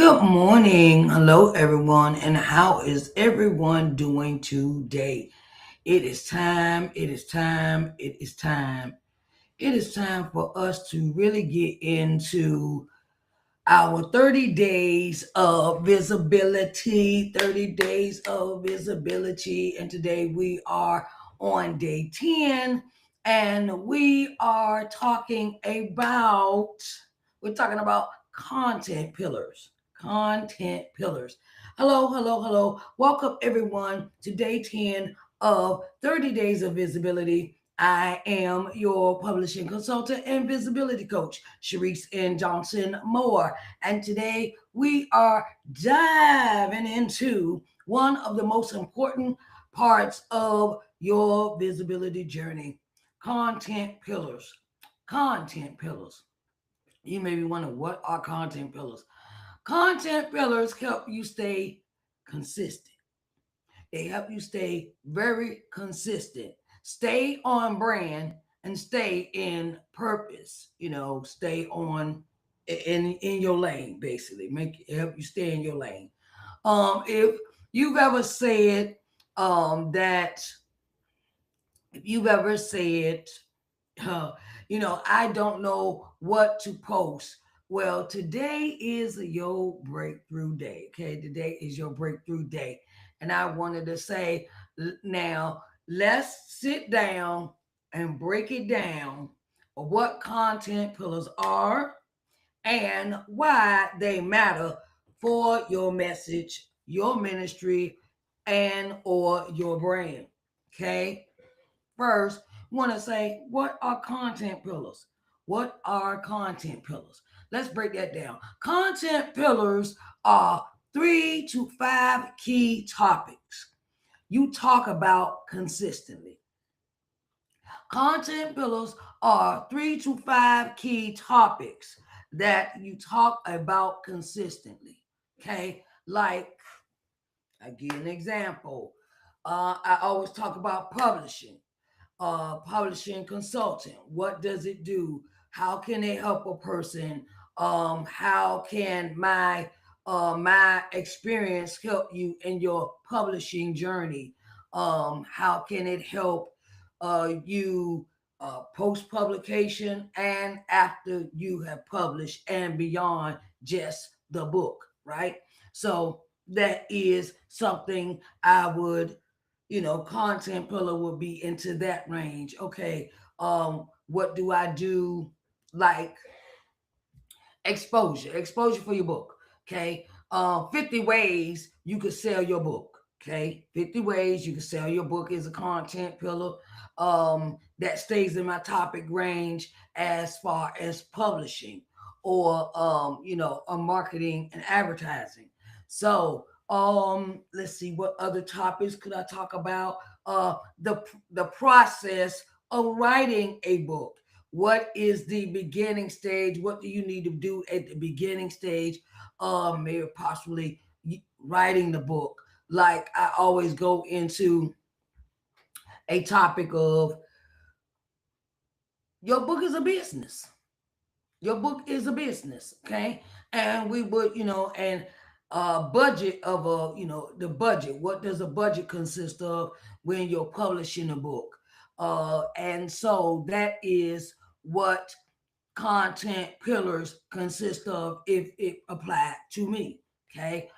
Good morning. Hello, everyone. And how is everyone doing today? It is time. It is time. It is time. It is time for us to really get into our 30 days of visibility. 30 days of visibility. And today we are on day 10 and we're talking about content pillars. Content pillars. Hello, hello, hello. Welcome everyone to day 10 of 30 days of visibility. I am your publishing consultant and visibility coach, Sharise and Johnson Moore. And today we are diving into one of the most important parts of your visibility journey: content pillars. Content pillars. You may be wondering, what are content pillars? Content pillars help you stay consistent. They help you stay very consistent, stay on brand, and stay in purpose. Stay on in your lane. Basically, make help you stay in your lane. If you've ever said that, if you've ever said, uh, I don't know what to post. Well, today is your breakthrough day. Okay, today is your breakthrough day. And I wanted to say, now let's sit down and break it down of what content pillars are and why they matter for your message, your ministry, and or your brand. Okay? First, want to say, what are content pillars? What are content pillars? Let's break that down. Content pillars are 3 to 5 key topics you talk about consistently. Content pillars are 3 to 5 key topics that you talk about consistently. Okay, like I give an example. I always talk about publishing consultant. What does it do? How can it help a person? How can my experience help you in your publishing journey? How can it help you post publication and after you have published and beyond just the book, right? So that is something I would, content pillar would be into that range. Okay, what do I do? Like exposure for your book. Okay, 50 ways you could sell your book. Okay, 50 ways you can sell your book is a content pillar that stays in my topic range as far as publishing or a marketing and advertising. So let's see, what other topics could I talk about? uh the the process of writing a book. What is the beginning stage? What do you need to do at the beginning stage of maybe possibly writing the book? Like I always go into a topic of, your book is a business. Your book is a business, okay? And we would, and budget of the budget. What does a budget consist of when you're publishing a book? And so that is what content pillars consist of if it applied to me. Okay.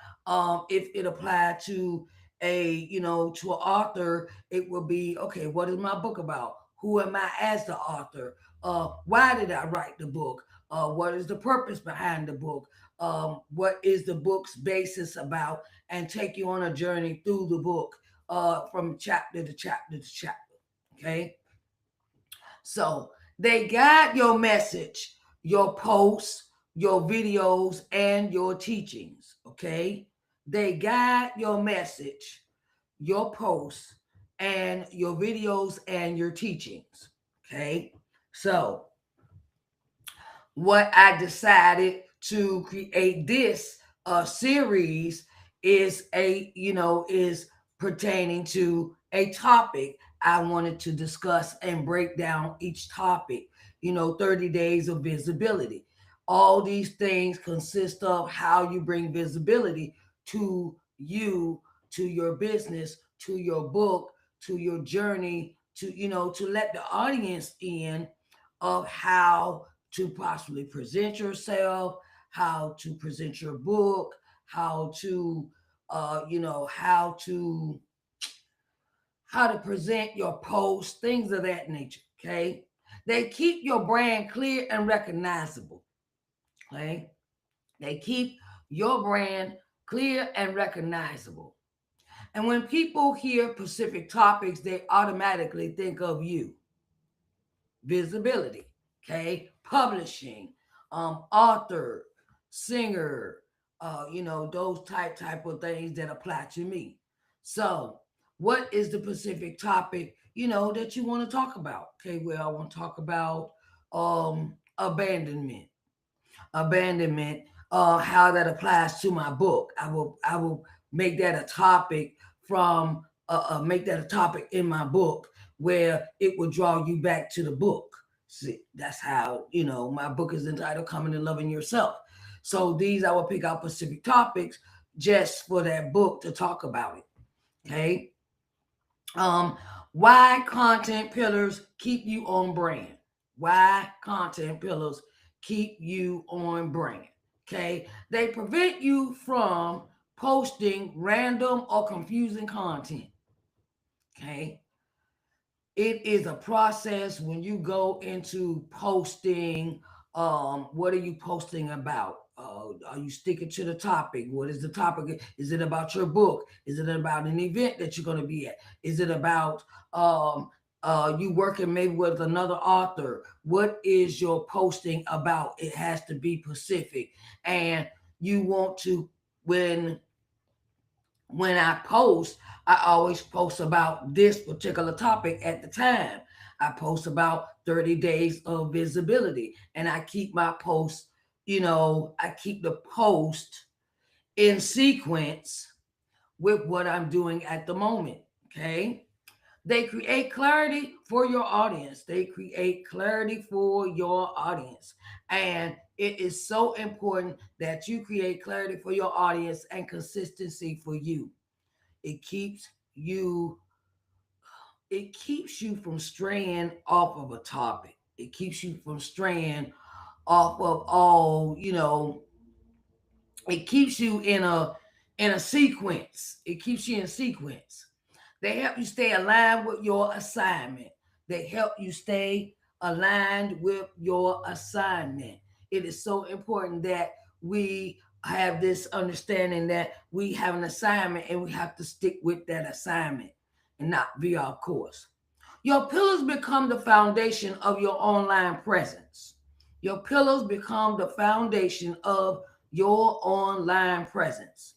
If it applied to to an author, it will be, okay, what is my book about? Who am I as the author? Why did I write the book? What is the purpose behind the book? What is the book's basis about? And take you on a journey through the book, from chapter to chapter to chapter. Okay. So they guide your message, your posts, your videos, and your teachings. Okay. They guide your message, your posts, and your videos and your teachings. Okay. So what I decided to create this series is pertaining to a topic I wanted to discuss and break down each topic. 30 days of visibility. All these things consist of how you bring visibility to you, to your business, to your book, to your journey, to, to let the audience in of how to possibly present yourself, how to present your book, how to, how to present your posts, things of that nature. Okay, they keep your brand clear and recognizable. Okay, they keep your brand clear and recognizable. And when people hear specific topics, they automatically think of you. Visibility, okay, publishing, author, singer, those type of things that apply to me. So, what is the specific topic that you want to talk about? Okay, well, I want to talk about abandonment. Abandonment, how that applies to my book. I will make that a topic from make that a topic in my book where it will draw you back to the book. See, that's how my book is entitled "Coming and Loving Yourself." So these I will pick out specific topics just for that book to talk about it. Okay. Um, why content pillars keep you on brand? Why content pillars keep you on brand? Okay, they prevent you from posting random or confusing content. Okay, it is a process when you go into posting. What are you posting about? Are you sticking to the topic? What is the topic? Is it about your book? Is it about an event that you're going to be at? Is it about you working maybe with another author? What is your posting about? It has to be specific, and you want to when I post, I always post about this particular topic at the time. I post about 30 days of visibility, and I keep my posts, I keep the post in sequence with what I'm doing at the moment. Okay. They create clarity for your audience. They create clarity for your audience. And it is so important that you create clarity for your audience and consistency for you. It keeps you it keeps you from straying off of a topic. It keeps you from straying off of all, it keeps you in a sequence. It keeps you in sequence. They help you stay aligned with your assignment. They help you stay aligned with your assignment. It is so important that we have this understanding that we have an assignment and we have to stick with that assignment and not veer off course. Your pillars become the foundation of your online presence. Your pillars become the foundation of your online presence.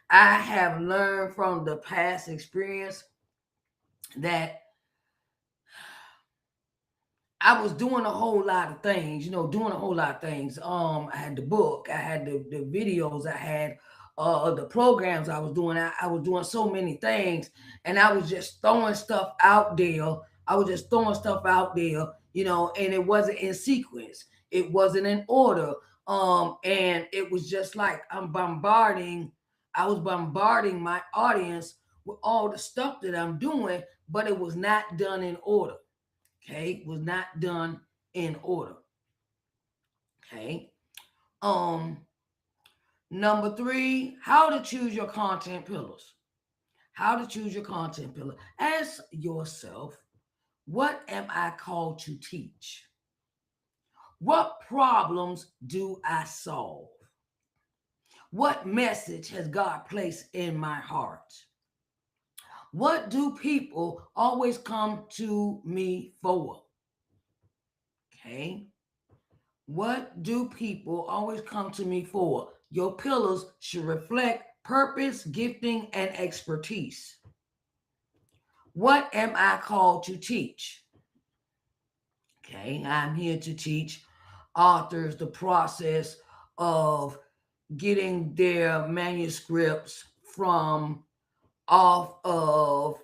I have learned from the past experience that I was doing a whole lot of things, doing a whole lot of things. I had the book, I had the videos, I had the programs I was doing. I was doing so many things, and I was just throwing stuff out there. I was just throwing stuff out there, and it wasn't in sequence. It wasn't in order. And it was just like I was bombarding my audience with all the stuff that I'm doing, but it was not done in order. Okay, was not done in order. Okay. Um, Number three, how to choose your content pillars. How to choose your content pillar. Ask yourself, what am I called to teach? What problems do I solve? What message has God placed in my heart? What do people always come to me for? Okay. What do people always come to me for? Your pillars should reflect purpose, gifting, and expertise. What am I called to teach? Okay, I'm here to teach authors the process of getting their manuscripts from off of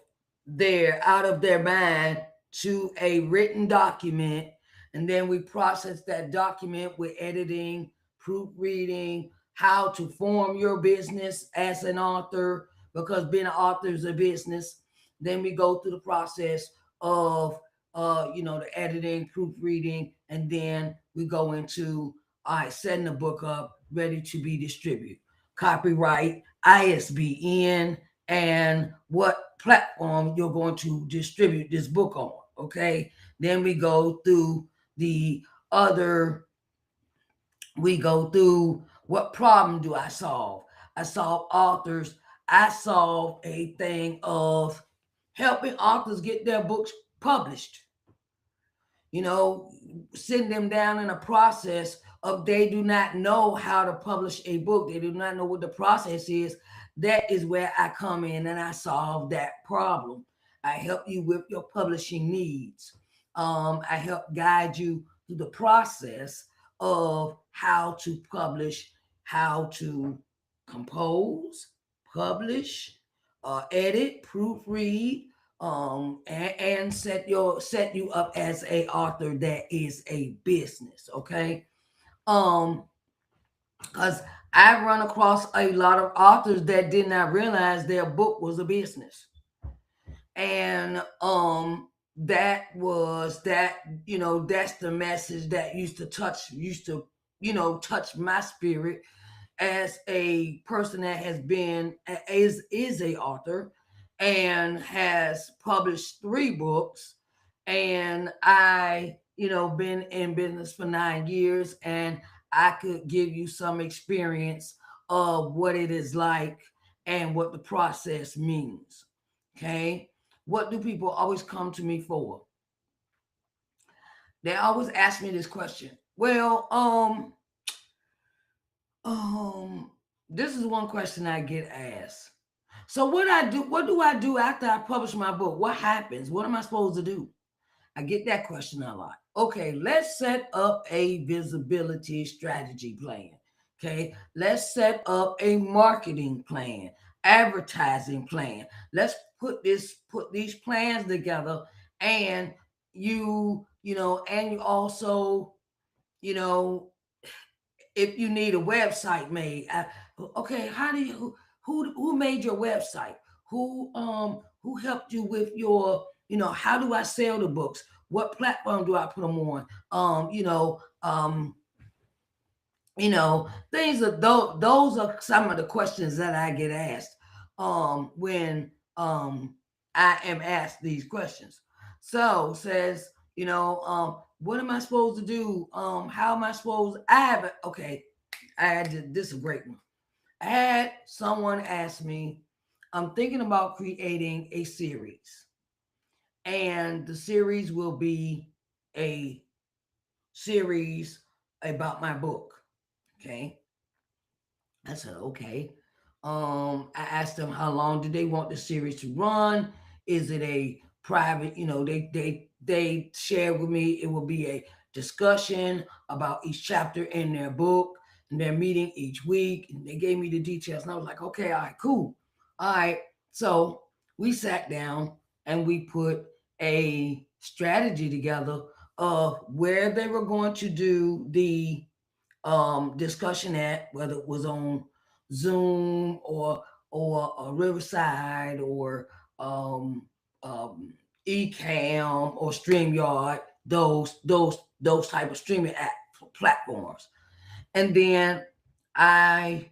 out of their mind to a written document And then we process that document with editing, proofreading, how to form your business as an author, because being an author is a business. Then we go through the process of the editing, proofreading, and then we go into all right, setting the book up, ready to be distributed. Copyright, ISBN, and what platform you're going to distribute this book on. Okay. Then the other, we go through what problem do I solve? I solve authors. I solve a thing of helping authors get their books published, you know, sitting them down in a process of they do not know how to publish a book. They do not know what the process is. That is where I come in and I solve that problem. I help you with your publishing needs. I help guide you through the process of how to publish, how to compose, publish, edit, proofread, and set you up as a author that is a business. Okay. um because I run across a lot of authors that did not realize their book was a business. And that that's the message that used to touch my spirit as a person that has been is a author and has published 3 books. And I been in business for 9 years, and I could give you some experience of what it is like and what the process means. Okay. What do people always come to me for? They always ask me this question. Well, um, this is one question I get asked. So what do I do after I publish my book? What happens? What am I supposed to do? I get that question a lot. Okay, let's set up a visibility strategy plan. Okay, let's set up a marketing plan, advertising plan. Let's put these plans together, and and you also, you know, if you need a website made. Okay, how do you who made your website? Who helped you with your, how do I sell the books? What platform do I put them on? Things of those are some of the questions that I get asked when I am asked these questions. So says, what am I supposed to do? How am I supposed I have it? Okay, I had this is a great one. I had someone ask me, I'm thinking about creating a series, and the series will be a series about my book. Okay. I said, okay. I asked them how long did they want the series to run? Is it a private, they shared with me it will be a discussion about each chapter in their book, and they're meeting each week, and they gave me the details. And I was like, okay, all right, cool. All right. So we sat down and we put a strategy together of where they were going to do the discussion at, whether it was on Zoom or Riverside or um, um, Ecamm or StreamYard, those type of streaming app platforms. And then I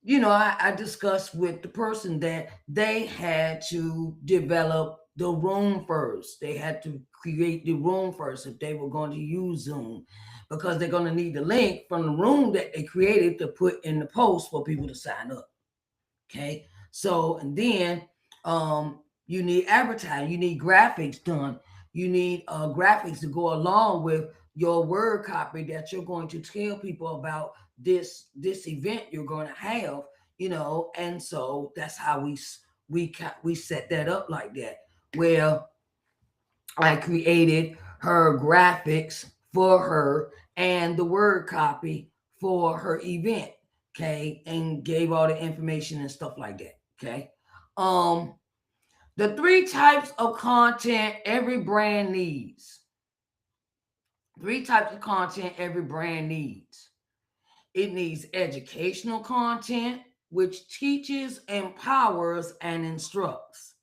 I discussed with the person that they had to develop the room first. They had to create the room first if they were going to use Zoom, because they're going to need the link from the room that they created to put in the post for people to sign up. Okay. So, and then um, you need advertising, you need graphics done, you need graphics to go along with your word copy that you're going to tell people about this event you're going to have, and so that's how we set that up like that. Where I created her graphics for her and the word copy for her event. Okay. And gave all the information and stuff like that. Okay. Um, the 3 types of content every brand needs. Three types of content every brand needs. It needs educational content, which teaches, empowers, and instructs.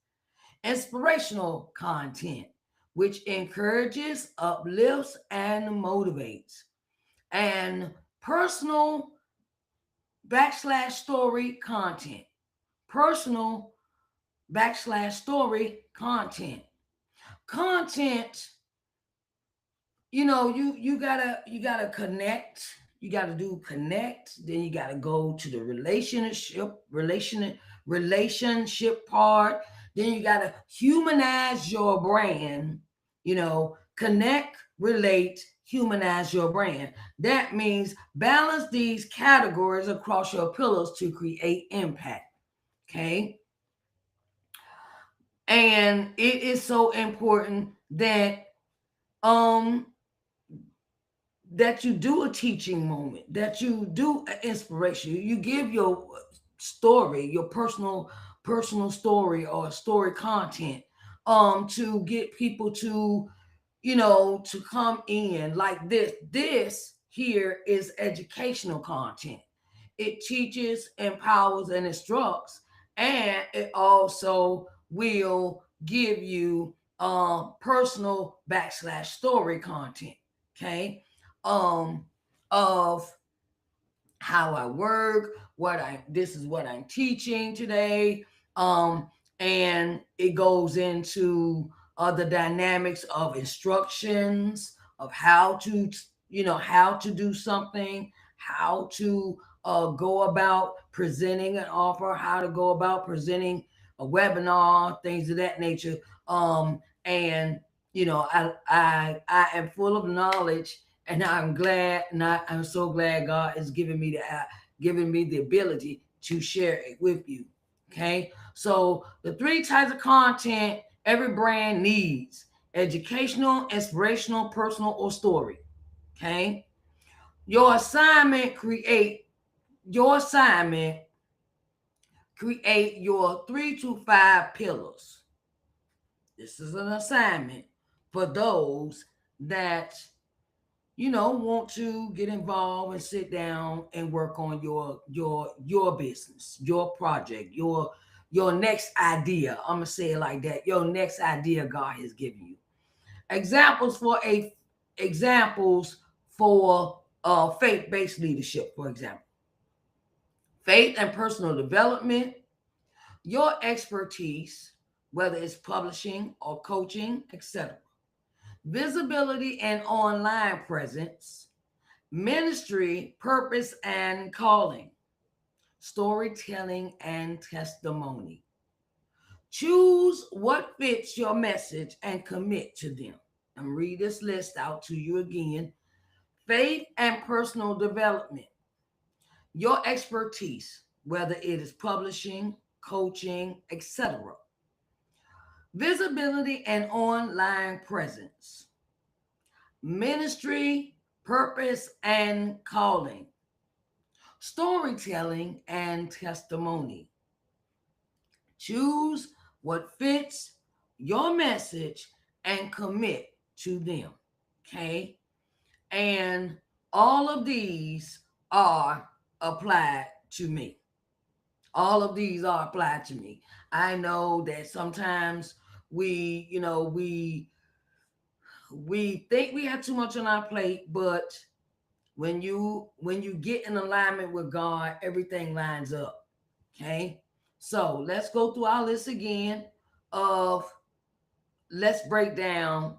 Inspirational content, which encourages, uplifts, and motivates. And personal story content. Personal story content. Content, you gotta connect. You gotta do connect. Then you gotta go to the relationship part. Then you gotta humanize your brand. Connect, relate, humanize your brand. That means balance these categories across your pillars to create impact. Okay. And it is so important um that you do a teaching moment, that you do an inspiration. You give your story, your personal story or story content, to get people to, to come in like this. This here is educational content. It teaches, empowers, and instructs, and it also will give you personal story content. Okay. um of how I work, what I this is what I'm teaching today. And it goes into the dynamics of instructions of how to do something, how to go about presenting an offer, how to go about presenting a webinar, things of that nature. And I am full of knowledge, and I'm so glad God has given me the ability to share it with you. Okay, so the three types of content every brand needs: educational, inspirational, personal, or story. Okay, your assignment create your assignment create your 3 to 5 pillars. This is an assignment for those that want to get involved and sit down and work on your business, your project, your next idea. I'm gonna say it like that. Your next idea God has given you. Examples for a examples for faith-based leadership, for example. Faith and personal development, your expertise, whether it's publishing or coaching, etc. Visibility and online presence, ministry, purpose, and calling, storytelling, and testimony. Choose what fits your message and commit to them. And read this list out to you again. Faith and personal development, your expertise, whether it is publishing, coaching, etc. Visibility and online presence, ministry, purpose, and calling, storytelling, and testimony. Choose what fits your message and commit to them. Okay. And all of these are applied to me. All of these are applied to me. I know that sometimes we, you know, we think we have too much on our plate, but when you get in alignment with God, everything lines up. Okay. So let's go through our list again of let's break down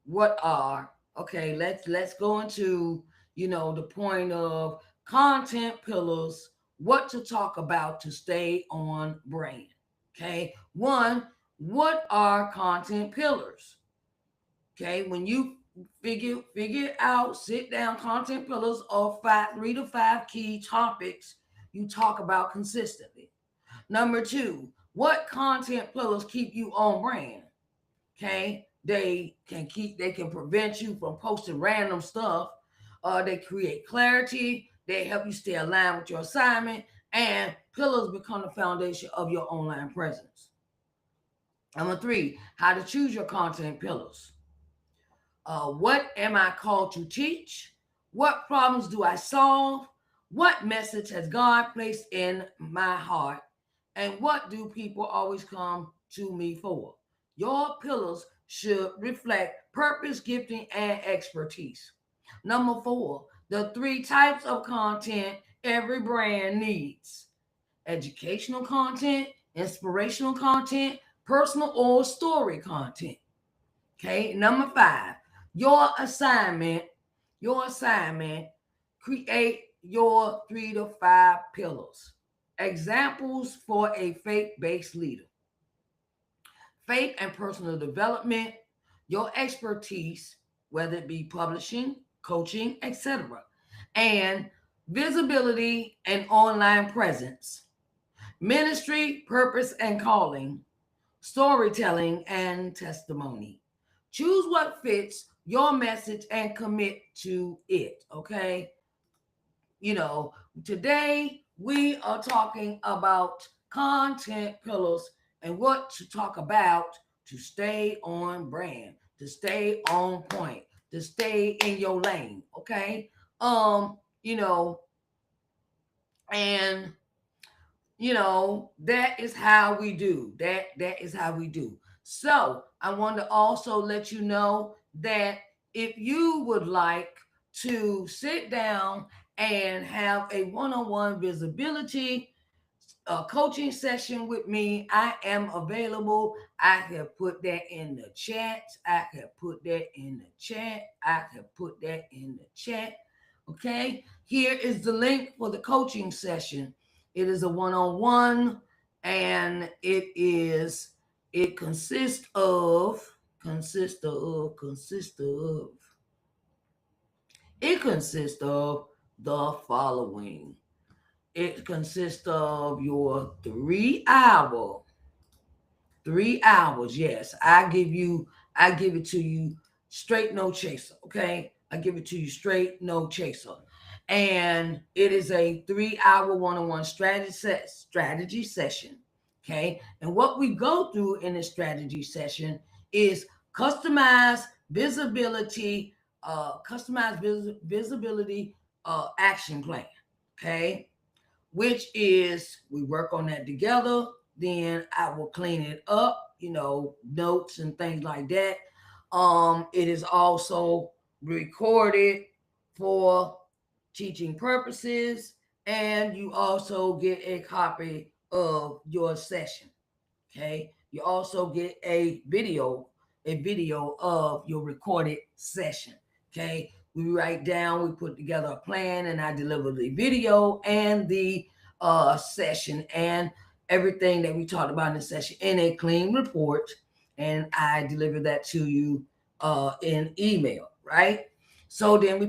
what are okay, let's go into the point of content pillars, what to talk about to stay on brand. Okay. One, what are content pillars? Okay, when you figure out, sit down, content pillars of 3 to 5 key topics you talk about consistently. Number two, what content pillars keep you on brand? Okay, they can prevent you from posting random stuff. They create clarity. They help you stay aligned with your assignment, and pillars become the foundation of your online presence. Number three, how to choose your content pillars. What am I called to teach? What problems do I solve? What message has God placed in my heart? And what do people always come to me for? Your pillars should reflect purpose, gifting, and expertise. Number four, the three types of content every brand needs: educational content, inspirational content, personal or story content. Okay, number five, your assignment, your assignment, create your 3 to 5 pillars. Examples for a faith-based leader: faith and personal development, your expertise, whether it be publishing, coaching, etc., and visibility and online presence, ministry, purpose and calling, storytelling, and testimony. Choose what fits your message and commit to it. Okay. You know, today we are talking about content pillars and what to talk about to stay on brand, to stay on point, to stay in your lane. Okay. You know, and that is how we do that is how we do. So I want to also let you know that if you would like to sit down and have a one-on-one visibility coaching session with me, I am available. I have put that in the chat. I have put that in the chat. I have put that in the chat. Okay, here is the link for the coaching session. It is a one-on-one, and it consists of the following. It consists of your 3 hours. Yes, I give it to you straight, no chaser. Okay, I give it to you straight, no chaser. And it is a 3 hour one-on-one strategy session. Okay, and what we go through in this strategy session is customized visibility, visibility action plan. Okay, which is we work on that together. Then I will clean it up, notes and things like that. It is also recorded for teaching purposes, and you also get a copy of your session. Okay, you also get a video of your recorded session. Okay, we write down, we put together a plan, and I deliver the video and the session and everything that we talked about in the session in a clean report, and I deliver that to you in email, right? So then we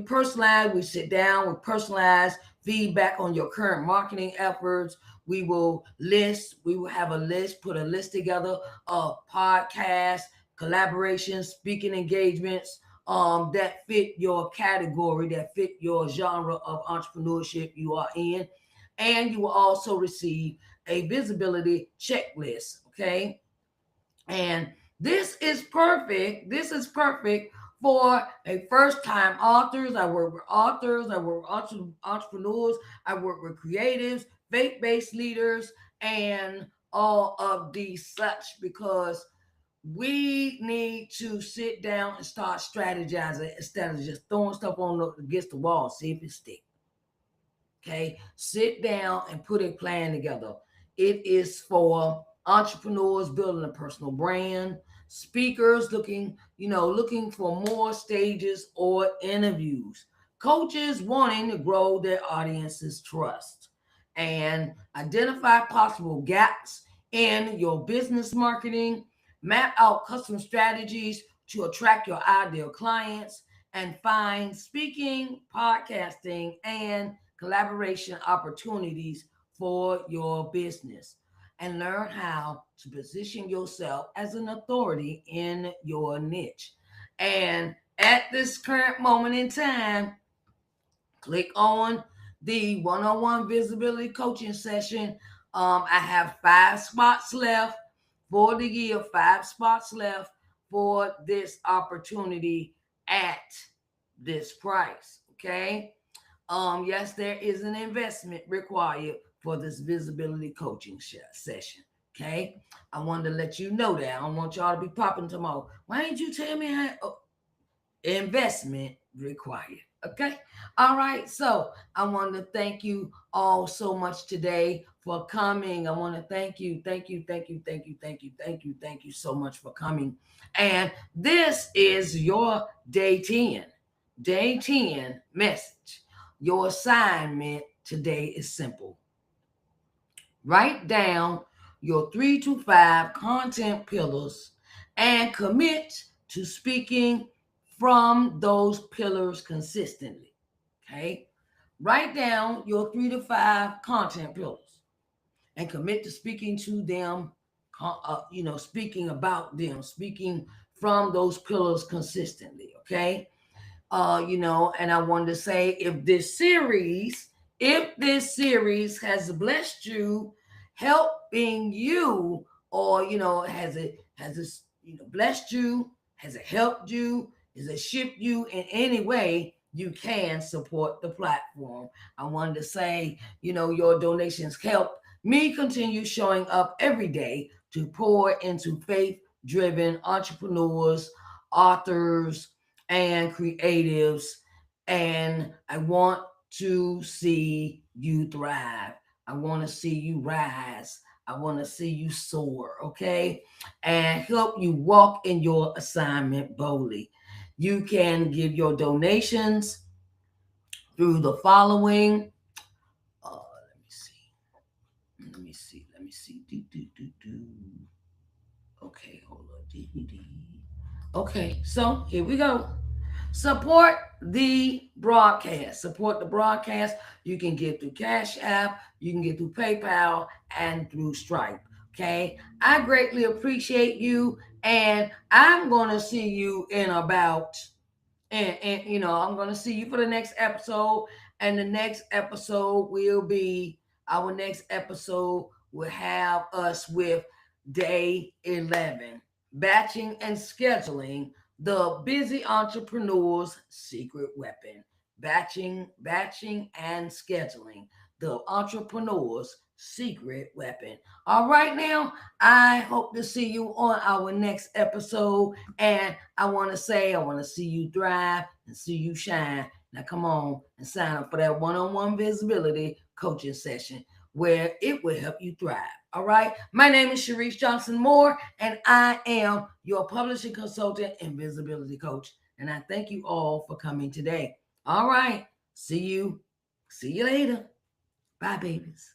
sit down, we personalize feedback on your current marketing efforts. We will have a list, put a list together of podcasts, collaborations, speaking engagements that fit your category, that fit your genre of entrepreneurship you are in. And you will also receive a visibility checklist. Okay. And this is perfect. This is perfect for a first time authors. I work with authors, I work with entrepreneurs, I work with creatives, faith based leaders, and all of these such, because we need to sit down and start strategizing instead of just throwing stuff against the wall and see if it sticks. Okay, sit down and put a plan together. It is for entrepreneurs building a personal brand, speakers looking for more stages or interviews, coaches wanting to grow their audience's trust, and identify possible gaps in your business marketing, map out custom strategies to attract your ideal clients, and find speaking, podcasting, and collaboration opportunities for your business, and learn how to position yourself as an authority in your niche. And at this current moment in time, click on the one-on-one visibility coaching session. I have 5 spots left for the year, 5 spots left for this opportunity at this price. Okay. Yes, there is an investment required for this visibility coaching session. Okay. I wanted to let you know that. I don't want y'all to be popping tomorrow. Why didn't you tell me how? Oh, investment required. Okay. All right. So I want to thank you all so much today for coming. I want to thank you, thank you so much for coming. And this is your day 10. Day 10 message. Your assignment today is simple. Write down your 3 to 5 content pillars and commit to speaking from those pillars consistently. Okay? Write down your 3 to 5 content pillars and commit to speaking to them, speaking about them, speaking from those pillars consistently. Okay? And I wanted to say if this series has blessed you, helping you, or has it blessed you, has it helped you, has it shipped you in any way, you can support the platform. I wanted to say, your donations help me continue showing up every day to pour into faith driven entrepreneurs, authors, and creatives. And I want to see you thrive. I want to see you rise. I want to see you soar, okay? And help you walk in your assignment boldly. You can give your donations through the following. Let me see. Let me see. Do. Okay, hold on. Okay, so here we go. Support the broadcast. Support the broadcast. You can get through Cash App, you can get through PayPal, and through Stripe. Okay. I greatly appreciate you, and I'm gonna see you in about and I'm gonna see you for the next episode. And the next episode will be our next episode will have us with day 11, batching and scheduling, the busy entrepreneur's secret weapon. Batching and scheduling, the entrepreneur's secret weapon. All right, now I hope to see you on our next episode. And I want to see you thrive and see you shine. Now, come on and sign up for that one-on-one visibility coaching session where it will help you thrive. All right. My name is Sharise Johnson Moore, and I am your publishing consultant and visibility coach. And I thank you all for coming today. All right. See you. See you later. Bye, babies.